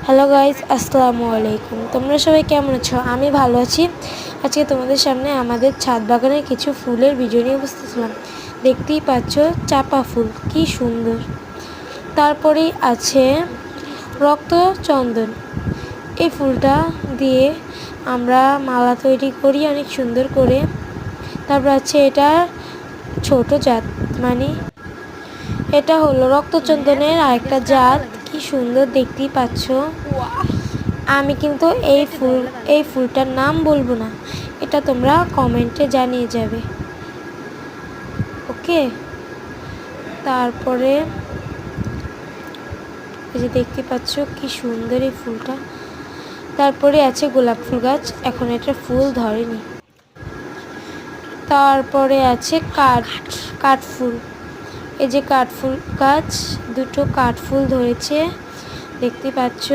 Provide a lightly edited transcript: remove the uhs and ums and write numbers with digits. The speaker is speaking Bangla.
হ্যালো গাইস, আসসালামু আলাইকুম। তোমরা সবাই কেমন আছো? আমি ভালো আছি। আজকে তোমাদের সামনে আমাদের ছাদ বাগানের কিছু ফুলের ভিডিও নিয়ে উপস্থিত হলাম। দেখতেই পাচ্ছ চাপা ফুল, কি সুন্দর। তারপরেই আছে রক্তচন্দন। এই ফুলটা দিয়ে আমরা মালা তৈরি করি অনেক সুন্দর করে। তারপর আছে এটা ছোট জাত, মানে এটা হলো রক্তচন্দনের আরেকটা জাত। কি সুন্দর, দেখতেই পাচ্ছ। আমি কিন্তু এই ফুলটার নাম বলবো না, এটা তোমরা কমেন্টে জানিয়ে যাবে, ওকে। তারপরে এই যে দেখতে পাচ্ছ কি সুন্দর এই ফুলটা। তারপরে আছে গোলাপ ফুল গাছ, এখন এটা ফুল ধরেনি। তারপরে আছে কাঠফুল। এই যে কাঠফুল গাছ, দুটো কাঠফুল ধরেছে, দেখতে পাচ্ছ।